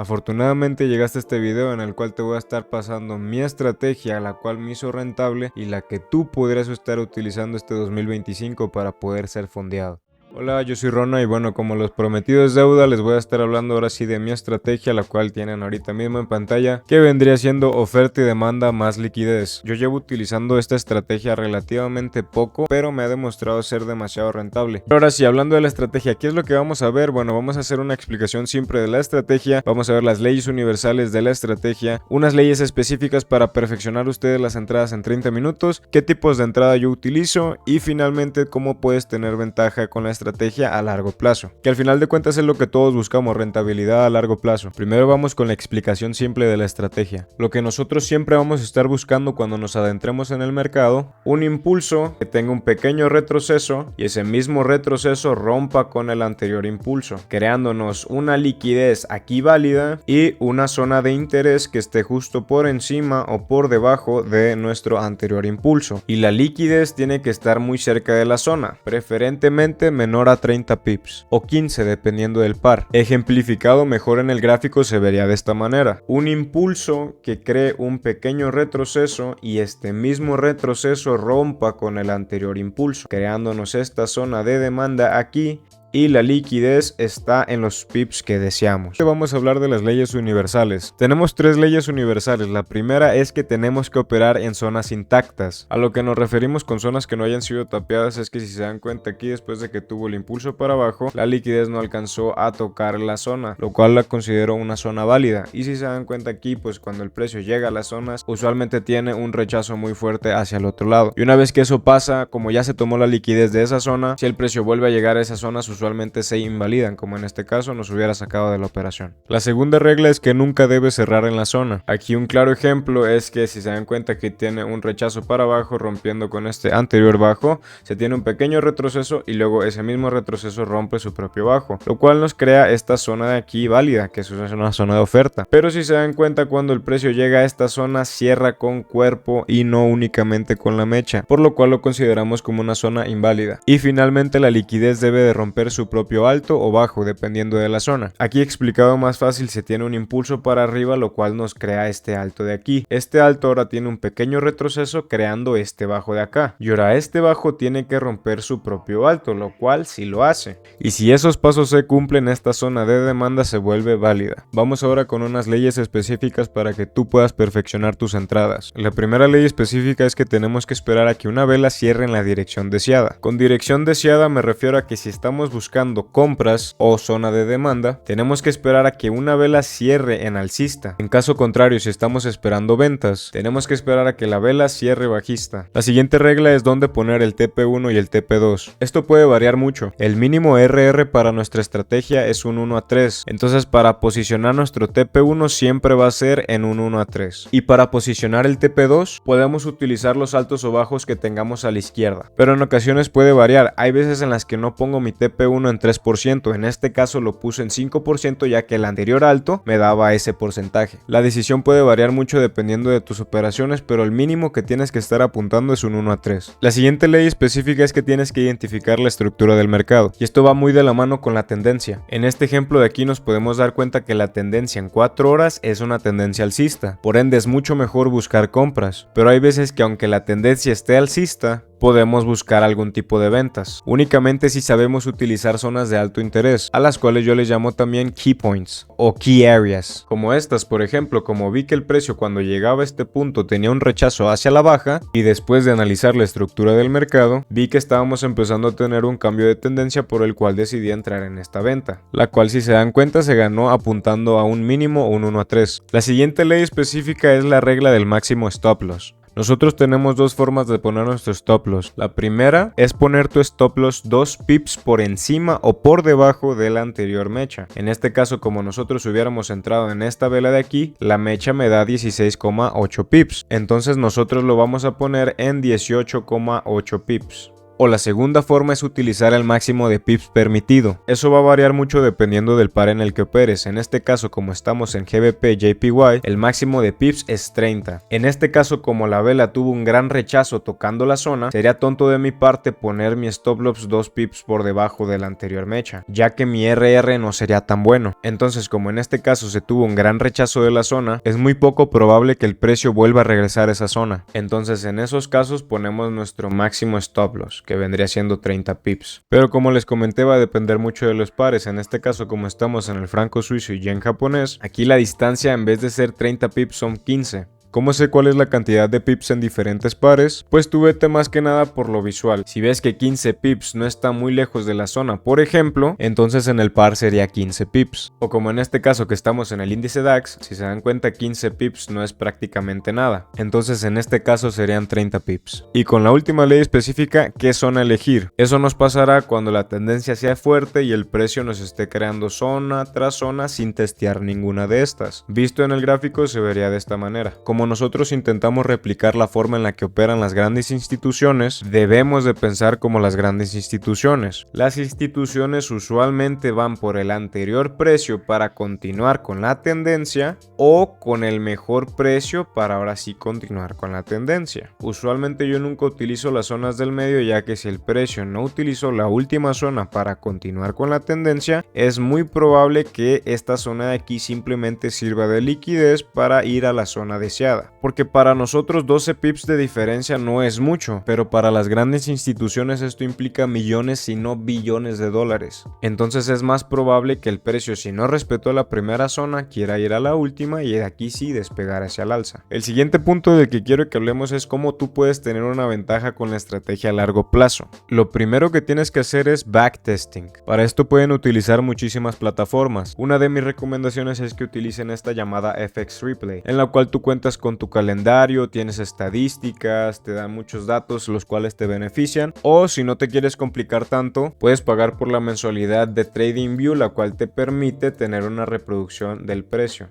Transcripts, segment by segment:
Afortunadamente llegaste a este video en el cual te voy a estar pasando mi estrategia, la cual me hizo rentable y la que tú podrías estar utilizando este 2025 para poder ser fondeado. Hola, yo soy Rona y bueno, como los prometidos es deuda, les voy a estar hablando ahora sí de mi estrategia, la cual tienen ahorita mismo en pantalla, que vendría siendo oferta y demanda más liquidez. Yo llevo utilizando esta estrategia relativamente poco, pero me ha demostrado ser demasiado rentable. Ahora sí, hablando de la estrategia, ¿qué es lo que vamos a ver? Bueno, vamos a hacer una explicación simple de la estrategia, vamos a ver las leyes universales de la estrategia, unas leyes específicas para perfeccionar ustedes las entradas en 30 minutos, qué tipos de entrada yo utilizo y finalmente cómo puedes tener ventaja con la estrategia a largo plazo, que al final de cuentas es lo que todos buscamos, rentabilidad a largo plazo. Primero vamos con la explicación simple de la estrategia. Lo que nosotros siempre vamos a estar buscando cuando nos adentremos en el mercado, un impulso que tenga un pequeño retroceso y ese mismo retroceso rompa con el anterior impulso, creándonos una liquidez aquí válida y una zona de interés que esté justo por encima o por debajo de nuestro anterior impulso. Y la liquidez tiene que estar muy cerca de la zona, preferentemente menor a 30 pips o 15 dependiendo del par. Ejemplificado mejor en el gráfico se vería de esta manera: un impulso que cree un pequeño retroceso y este mismo retroceso rompa con el anterior impulso, creándonos esta zona de demanda aquí. Y la liquidez está en los pips que deseamos. Vamos a hablar de las leyes universales. Tenemos tres leyes universales. La primera es que tenemos que operar en zonas intactas. A lo que nos referimos con zonas que no hayan sido tapeadas es que si se dan cuenta aquí, después de que tuvo el impulso para abajo, la liquidez no alcanzó a tocar la zona, lo cual la considero una zona válida. Y si se dan cuenta aquí, pues cuando el precio llega a las zonas, usualmente tiene un rechazo muy fuerte hacia el otro lado. Y una vez que eso pasa, como ya se tomó la liquidez de esa zona, si el precio vuelve a llegar a esa zona, usualmente se invalidan, como en este caso nos hubiera sacado de la operación. La segunda regla es que nunca debe cerrar en la zona. Aquí un claro ejemplo es que si se dan cuenta que tiene un rechazo para abajo rompiendo con este anterior bajo, se tiene un pequeño retroceso y luego ese mismo retroceso rompe su propio bajo, lo cual nos crea esta zona de aquí válida, que es una zona de oferta. Pero si se dan cuenta, cuando el precio llega a esta zona cierra con cuerpo y no únicamente con la mecha, por lo cual lo consideramos como una zona inválida. Y finalmente la liquidez debe de romper su propio alto o bajo dependiendo de la zona. Aquí explicado más fácil, se tiene un impulso para arriba, lo cual nos crea este alto de aquí. Este alto ahora tiene un pequeño retroceso creando este bajo de acá, y ahora este bajo tiene que romper su propio alto, lo cual sí lo hace. Y si esos pasos se cumplen, esta zona de demanda se vuelve válida. Vamos ahora con unas leyes específicas para que tú puedas perfeccionar tus entradas. La primera ley específica es que tenemos que esperar a que una vela cierre en la dirección deseada. Con dirección deseada me refiero a que si estamos buscando compras o zona de demanda, tenemos que esperar a que una vela cierre en alcista. En caso contrario, si estamos esperando ventas, tenemos que esperar a que la vela cierre bajista. La siguiente regla es dónde poner el TP1 y el TP2. Esto puede variar mucho. El mínimo RR para nuestra estrategia es un 1 a 3. Entonces para posicionar nuestro TP1 siempre va a ser en un 1 a 3. Y para posicionar el TP2 podemos utilizar los altos o bajos que tengamos a la izquierda. Pero en ocasiones puede variar. Hay veces en las que no pongo mi TP1 en 3%, en este caso lo puse en 5% ya que el anterior alto me daba ese porcentaje. La decisión puede variar mucho dependiendo de tus operaciones, pero el mínimo que tienes que estar apuntando es un 1 a 3. La siguiente ley específica es que tienes que identificar la estructura del mercado, y esto va muy de la mano con la tendencia. En este ejemplo de aquí nos podemos dar cuenta que la tendencia en 4 horas es una tendencia alcista, por ende es mucho mejor buscar compras, pero hay veces que aunque la tendencia esté alcista, podemos buscar algún tipo de ventas, únicamente si sabemos utilizar zonas de alto interés, a las cuales yo les llamo también key points o key areas, como estas por ejemplo. Como vi que el precio cuando llegaba a este punto tenía un rechazo hacia la baja, y después de analizar la estructura del mercado, vi que estábamos empezando a tener un cambio de tendencia, por el cual decidí entrar en esta venta, la cual si se dan cuenta se ganó apuntando a un mínimo un 1 a 3. La siguiente ley específica es la regla del máximo stop loss. Nosotros tenemos dos formas de poner nuestro stop loss. La primera es poner tu stop loss 2 pips por encima o por debajo de la anterior mecha. En este caso, como nosotros hubiéramos entrado en esta vela de aquí, la mecha me da 16,8 pips. Entonces nosotros lo vamos a poner en 18,8 pips. O la segunda forma es utilizar el máximo de pips permitido. Eso va a variar mucho dependiendo del par en el que operes. En este caso, como estamos en GBP JPY, el máximo de pips es 30. En este caso, como la vela tuvo un gran rechazo tocando la zona, sería tonto de mi parte poner mi stop loss 2 pips por debajo de la anterior mecha, ya que mi RR no sería tan bueno. Entonces, como en este caso se tuvo un gran rechazo de la zona, es muy poco probable que el precio vuelva a regresar a esa zona. Entonces, en esos casos ponemos nuestro máximo stop loss, que vendría siendo 30 pips. Pero como les comenté, va a depender mucho de los pares. En este caso, como estamos en el franco suizo y yen japonés, aquí la distancia en vez de ser 30 pips son 15. ¿Cómo sé cuál es la cantidad de pips en diferentes pares? Pues tú vete más que nada por lo visual. Si ves que 15 pips no está muy lejos de la zona, por ejemplo, entonces en el par sería 15 pips. O como en este caso que estamos en el índice DAX, si se dan cuenta 15 pips no es prácticamente nada. Entonces en este caso serían 30 pips. Y con la última ley específica, ¿qué zona elegir? Eso nos pasará cuando la tendencia sea fuerte y el precio nos esté creando zona tras zona sin testear ninguna de estas. Visto en el gráfico se vería de esta manera. Como nosotros intentamos replicar la forma en la que operan las grandes instituciones, debemos de pensar como las grandes instituciones. Las instituciones usualmente van por el anterior precio para continuar con la tendencia o con el mejor precio para ahora sí continuar con la tendencia. Usualmente yo nunca utilizo las zonas del medio, ya que si el precio no utilizó la última zona para continuar con la tendencia, es muy probable que esta zona de aquí simplemente sirva de liquidez para ir a la zona deseada. Porque para nosotros 12 pips de diferencia no es mucho, pero para las grandes instituciones esto implica millones si no billones de dólares. Entonces es más probable que el precio, si no respetó la primera zona, quiera ir a la última y de aquí sí despegar hacia el alza. El siguiente punto del que quiero que hablemos es cómo tú puedes tener una ventaja con la estrategia a largo plazo. Lo primero que tienes que hacer es backtesting. Para esto pueden utilizar muchísimas plataformas. Una de mis recomendaciones es que utilicen esta llamada FX Replay, en la cual tú cuentas con tu calendario, tienes estadísticas, te dan muchos datos los cuales te benefician, o si no te quieres complicar tanto, puedes pagar por la mensualidad de TradingView, la cual te permite tener una reproducción del precio.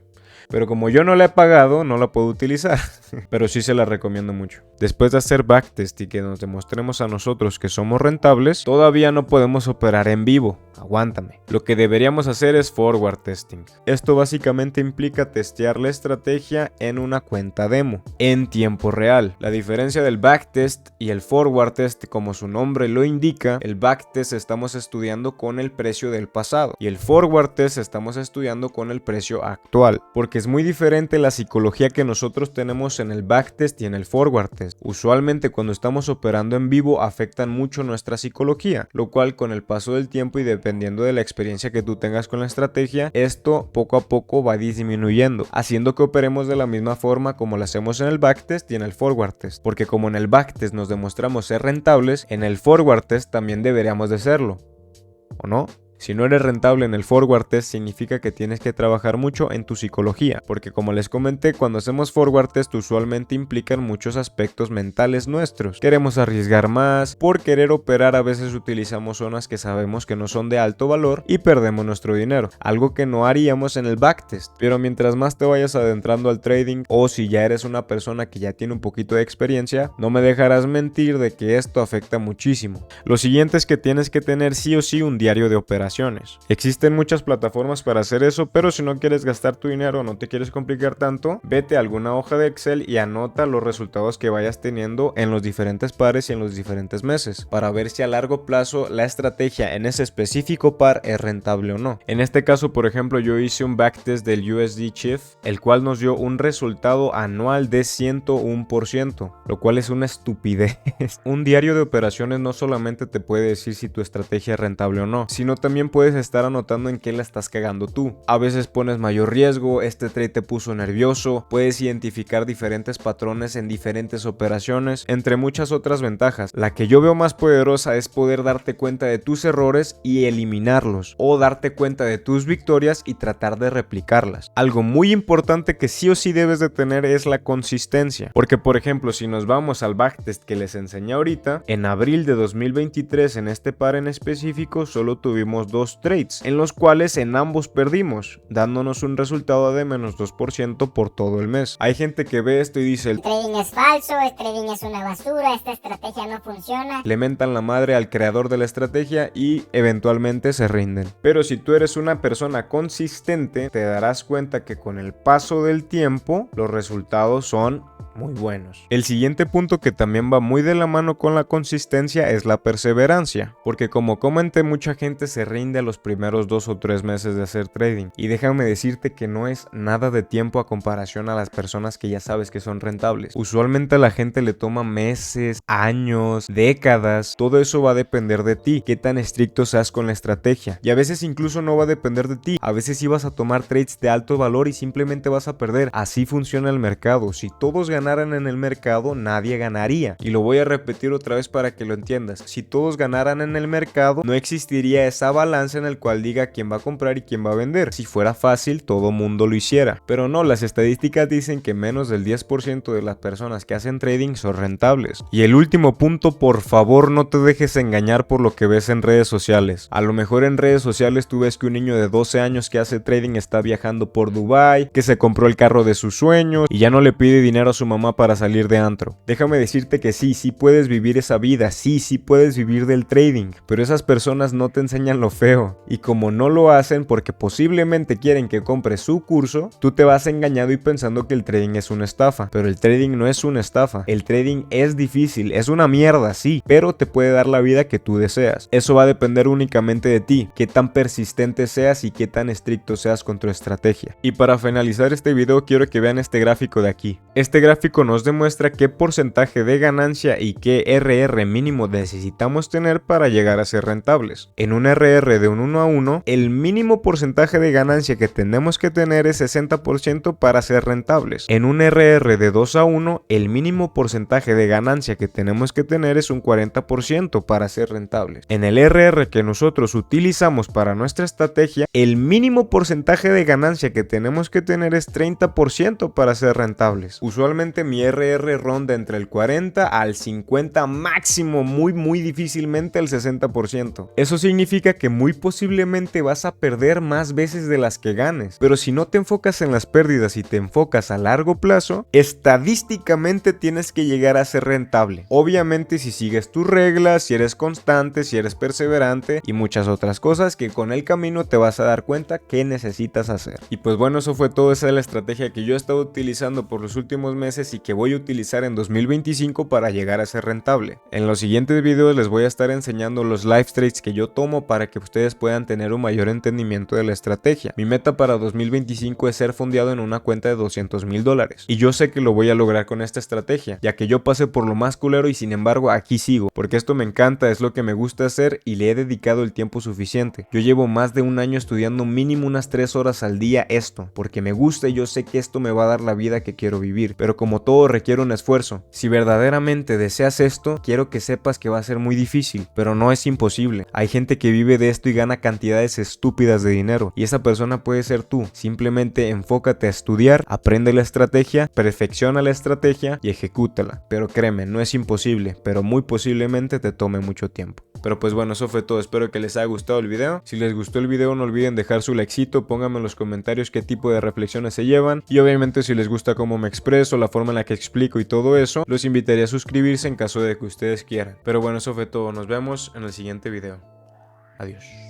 Pero como yo no la he pagado, no la puedo utilizar. Pero sí se la recomiendo mucho. Después de hacer backtest y que nos demostremos a nosotros que somos rentables, todavía no podemos operar en vivo. Aguántame. Lo que deberíamos hacer es forward testing. Esto básicamente implica testear la estrategia en una cuenta demo, en tiempo real. La diferencia del backtest y el forward test, como su nombre lo indica, el backtest estamos estudiando con el precio del pasado y el forward test estamos estudiando con el precio actual. Porque es muy diferente la psicología que nosotros tenemos en el backtest y en el forward test. Usualmente cuando estamos operando en vivo afectan mucho nuestra psicología, lo cual con el paso del tiempo y dependiendo de la experiencia que tú tengas con la estrategia, esto poco a poco va disminuyendo, haciendo que operemos de la misma forma como lo hacemos en el backtest y en el forward test. Porque como en el backtest nos demostramos ser rentables, en el forward test también deberíamos de serlo, ¿o no? Si no eres rentable en el forward test, significa que tienes que trabajar mucho en tu psicología, porque como les comenté, cuando hacemos forward test usualmente implican muchos aspectos mentales nuestros. Queremos arriesgar más, por querer operar a veces utilizamos zonas que sabemos que no son de alto valor y perdemos nuestro dinero, algo que no haríamos en el backtest. Pero mientras más te vayas adentrando al trading, o si ya eres una persona que ya tiene un poquito de experiencia, no me dejarás mentir de que esto afecta muchísimo. Lo siguiente es que tienes que tener sí o sí un diario de operación. Existen muchas plataformas para hacer eso, pero si no quieres gastar tu dinero o no te quieres complicar tanto, vete a alguna hoja de Excel y anota los resultados que vayas teniendo en los diferentes pares y en los diferentes meses, para ver si a largo plazo la estrategia en ese específico par es rentable o no. En este caso, por ejemplo, yo hice un backtest del USD Chief, el cual nos dio un resultado anual de 101%, lo cual es una estupidez. Un diario de operaciones no solamente te puede decir si tu estrategia es rentable o no, sino también puedes estar anotando en qué la estás cagando tú. A veces pones mayor riesgo, este trade te puso nervioso, puedes identificar diferentes patrones en diferentes operaciones, entre muchas otras ventajas. La que yo veo más poderosa es poder darte cuenta de tus errores y eliminarlos, o darte cuenta de tus victorias y tratar de replicarlas. Algo muy importante que sí o sí debes de tener es la consistencia, porque por ejemplo si nos vamos al backtest que les enseñé ahorita, en abril de 2023 en este par en específico solo tuvimos 2 trades, en los cuales en ambos perdimos, dándonos un resultado de menos 2% por todo el mes. Hay gente que ve esto y dice: el trading es falso, el trading es una basura, esta estrategia no funciona. Le mentan la madre al creador de la estrategia y eventualmente se rinden. Pero si tú eres una persona consistente, te darás cuenta que con el paso del tiempo los resultados son muy buenos. El siguiente punto, que también va muy de la mano con la consistencia, es la perseverancia, porque como comenté, mucha gente se rinde a los primeros 2 o 3 meses de hacer trading, y déjame decirte que no es nada de tiempo a comparación a las personas que ya sabes que son rentables. Usualmente a la gente le toma meses, años, décadas. Todo eso va a depender de ti, qué tan estricto seas con la estrategia, y a veces incluso no va a depender de ti. A veces sí vas a tomar trades de alto valor y simplemente vas a perder. Así funciona el mercado. Si todos ganaran en el mercado, nadie ganaría. Y lo voy a repetir otra vez para que lo entiendas. Si todos ganaran en el mercado, no existiría esa balanza en el cual diga quién va a comprar y quién va a vender. Si fuera fácil, todo mundo lo hiciera. Pero no, las estadísticas dicen que menos del 10% de las personas que hacen trading son rentables. Y el último punto, por favor, no te dejes engañar por lo que ves en redes sociales. A lo mejor en redes sociales tú ves que un niño de 12 años que hace trading está viajando por Dubai, que se compró el carro de sus sueños y ya no le pide dinero a su mamá para salir de antro. Déjame decirte que sí puedes vivir esa vida, sí puedes vivir del trading, pero esas personas no te enseñan lo feo, y como no lo hacen porque posiblemente quieren que compres su curso, tú te vas engañado y pensando que el trading es una estafa. Pero el trading no es una estafa. El trading es difícil, es una mierda, sí, pero te puede dar la vida que tú deseas. Eso va a depender únicamente de ti, qué tan persistente seas y qué tan estricto seas con tu estrategia. Y para finalizar este video, quiero que vean este gráfico de aquí. Este gráfico nos demuestra qué porcentaje de ganancia y qué RR mínimo necesitamos tener para llegar a ser rentables. En un RR de un 1 a 1, el mínimo porcentaje de ganancia que tenemos que tener es 60% para ser rentables. En un RR de 2 a 1, el mínimo porcentaje de ganancia que tenemos que tener es un 40% para ser rentables. En el RR que nosotros utilizamos para nuestra estrategia, el mínimo porcentaje de ganancia que tenemos que tener es 30% para ser rentables. Usualmente mi RR ronda entre el 40 al 50, máximo muy difícilmente el 60%. Eso significa que muy posiblemente vas a perder más veces de las que ganes, pero si no te enfocas en las pérdidas y te enfocas a largo plazo, estadísticamente tienes que llegar a ser rentable. Obviamente si sigues tus reglas, si eres constante, si eres perseverante y muchas otras cosas que con el camino te vas a dar cuenta que necesitas hacer. Y pues bueno, eso fue todo. Esa es la estrategia que yo he estado utilizando por los últimos meses y que voy a utilizar en 2025 para llegar a ser rentable. En los siguientes videos les voy a estar enseñando los live trades que yo tomo para que ustedes puedan tener un mayor entendimiento de la estrategia. Mi meta para 2025 es ser fondeado en una cuenta de $200,000 y yo sé que lo voy a lograr con esta estrategia, ya que yo pasé por lo más culero y sin embargo aquí sigo, porque esto me encanta, es lo que me gusta hacer y le he dedicado el tiempo suficiente. Yo llevo más de un año estudiando mínimo unas 3 horas al día esto, porque me gusta y yo sé que esto me va a dar la vida que quiero vivir, pero como todo requiere un esfuerzo. Si verdaderamente deseas esto, quiero que sepas que va a ser muy difícil, pero no es imposible. Hay gente que vive de esto y gana cantidades estúpidas de dinero, y esa persona puede ser tú. Simplemente enfócate a estudiar, aprende la estrategia, perfecciona la estrategia y ejecútala. Pero créeme, no es imposible, pero muy posiblemente te tome mucho tiempo. Pero pues bueno, eso fue todo. Espero que les haya gustado el video. Si les gustó el video, no olviden dejar su likecito, pónganme en los comentarios qué tipo de reflexiones se llevan, y obviamente si les gusta cómo me expreso, la forma en la que explico y todo eso, los invitaría a suscribirse en caso de que ustedes quieran. Pero bueno, eso fue todo. Nos vemos en el siguiente video. Adiós.